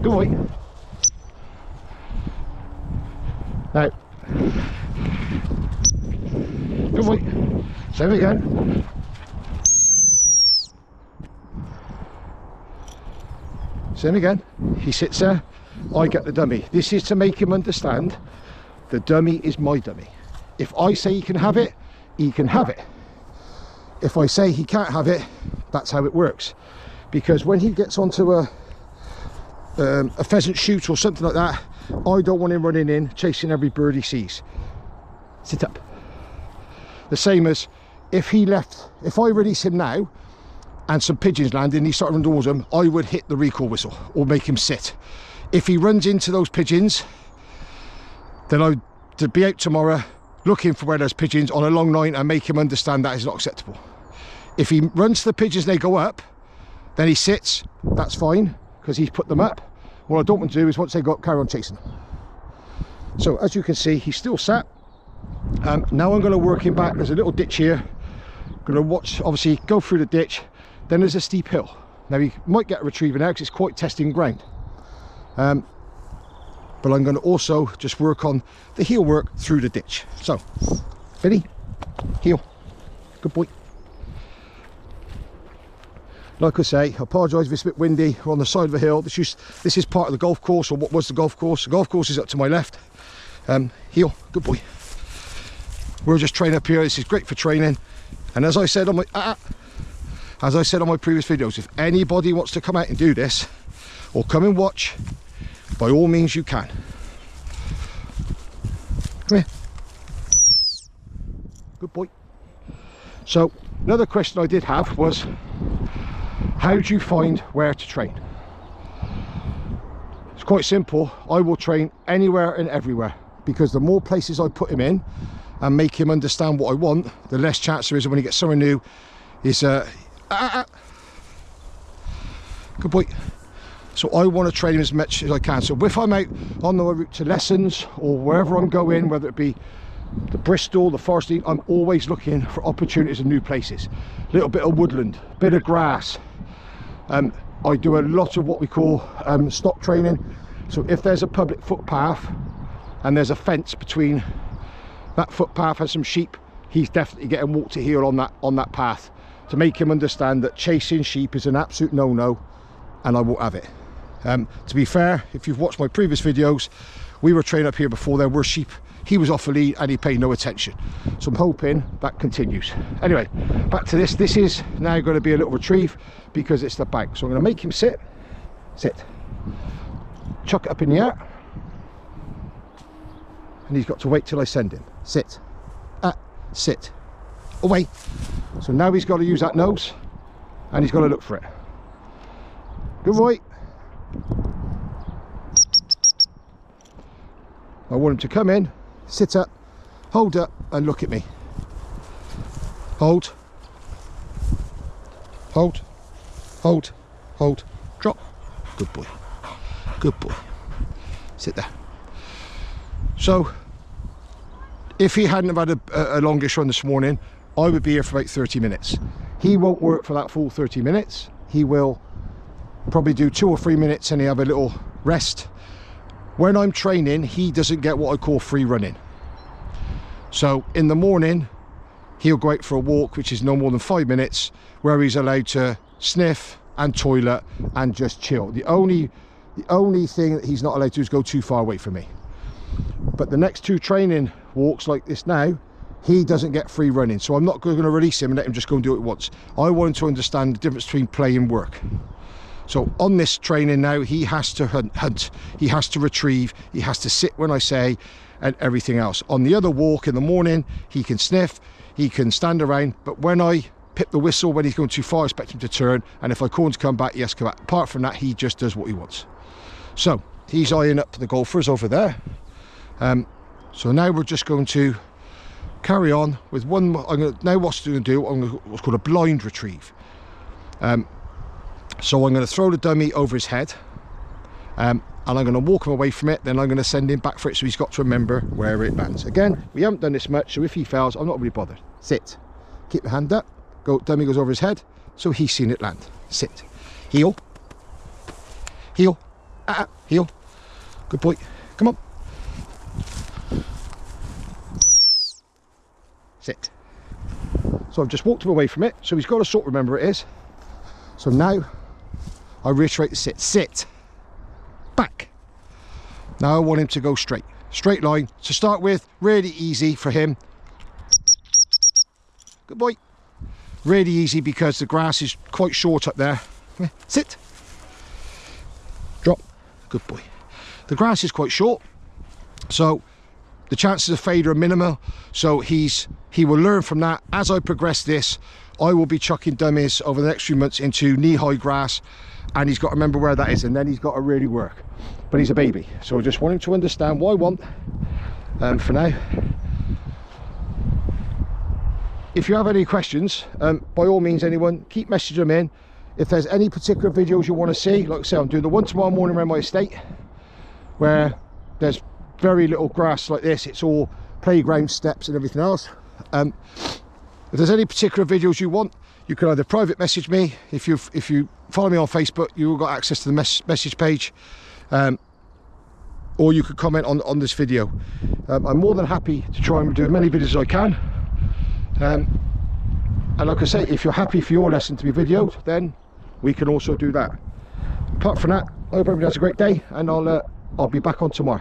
Good boy. Now. Good boy. Same again. Same again. He sits there. I get the dummy. This is to make him understand the dummy is my dummy. If I say he can have it, he can have it. If I say he can't have it, that's how it works. Because when he gets onto a pheasant shoot or something like that, I don't want him running in chasing every bird he sees. Sit up. The same as if I release him now and some pigeons land and he started running towards them, I would hit the recall whistle or make him sit. If he runs into those pigeons, then I'd be out tomorrow looking for where there's pigeons on a long line and make him understand that is not acceptable. If he runs to the pigeons and they go up, then he sits, that's fine, because he's put them up. What I don't want to do is once they go up, carry on chasing them. So as you can see, he's still sat. Now I'm going to work him back. There's a little ditch here. I'm going to watch, obviously, go through the ditch. Then there's a steep hill. Now he might get a retriever now because it's quite testing ground. But I'm going to also just work on the heel work through the ditch. So, Billy, heel. Good boy. Like I say, I apologise if it's a bit windy. We're on the side of a hill. This is part of the golf course, or what was the golf course. The golf course is up to my left. Heel, good boy. We're just training up here. This is great for training. And as I said on my previous videos, if anybody wants to come out and do this, or come and watch, by all means you can. Come here. Good boy. So, another question I did have was, how do you find where to train? It's quite simple. I will train anywhere and everywhere, because the more places I put him in and make him understand what I want, the less chance there is when he gets somewhere new is good boy. So I want to train him as much as I can. So if I'm out on the route to lessons or wherever I'm going, whether it be the Bristol, the Forest, I'm always looking for opportunities in new places. A little bit of woodland, bit of grass. I do a lot of what we call stock training. So if there's a public footpath and there's a fence between that footpath and some sheep, he's definitely getting walked to heel on that path, to make him understand that chasing sheep is an absolute no-no, and I won't have it. To be fair, if you've watched my previous videos, we were training up here before there were sheep. He was off the lead and he paid no attention. So I'm hoping that continues. Anyway, back to this. This is now going to be a little retrieve because it's the bank. So I'm going to make him sit. Chuck it up in the air. And he's got to wait till I send him. Sit. Sit. Away. So now he's got to use that nose and he's got to look for it. Good boy. I want him to come in, sit up, hold up and look at me. Hold. Hold. Hold. Hold. Drop. Good boy. Good boy. Sit there. So, if he hadn't have had a longish run this morning, I would be here for about 30 minutes. He won't work for that full 30 minutes. He will probably do 2 or 3 minutes and he'll have a little rest. When I'm training, he doesn't get what I call free running. So in the morning, he'll go out for a walk, which is no more than 5 minutes, where he's allowed to sniff and toilet and just chill. The only thing that he's not allowed to do is go too far away from me. But the next 2 training walks like this now, he doesn't get free running. So I'm not going to release him and let him just go and do it once. I want him to understand the difference between play and work. So on this training now, he has to hunt, he has to retrieve, he has to sit when I say, and everything else. On the other walk in the morning, he can sniff, he can stand around, but when I pip the whistle, when he's going too far, I expect him to turn, and if I call him to come back, he has to come back. Apart from that, he just does what he wants. So he's eyeing up the golfers over there. So now we're just going to carry on with one more. Now what's going to do, what's called a blind retrieve. So I'm going to throw the dummy over his head, and I'm going to walk him away from it, then I'm going to send him back for it, so he's got to remember where it lands. Again, we haven't done this much, so if he fails, I'm not really bothered. Sit. Keep the hand up. Dummy goes over his head, so he's seen it land. Sit. Heel. Heel. Heel. Good boy. Come on. Sit. So I've just walked him away from it, so he's got to sort of remember it is. So now I reiterate the sit. Sit. Back. Now I want him to go straight. Straight line to start with, really easy for him. Good boy. Really easy because the grass is quite short up there. Sit. Drop. Good boy. The grass is quite short, so the chances of failure are minimal. So he will learn from that. As I progress this, I will be chucking dummies over the next few months into knee-high grass, and he's got to remember where that is, and then he's got to really work. But he's a baby, so I just want him to understand what I want for now. If you have any questions, by all means, anyone, keep messaging them in. If there's any particular videos you want to see, like I say, I'm doing the one tomorrow morning around my estate, where there's very little grass like this. It's all playground steps and everything else. If there's any particular videos you want, you can either private message me. If you follow me on Facebook, you've got access to the message page, or you could comment on this video. I'm more than happy to try and do as many videos as I can. And like I say, if you're happy for your lesson to be videoed, then we can also do that. Apart from that, I hope everybody has a great day, and I'll be back on tomorrow.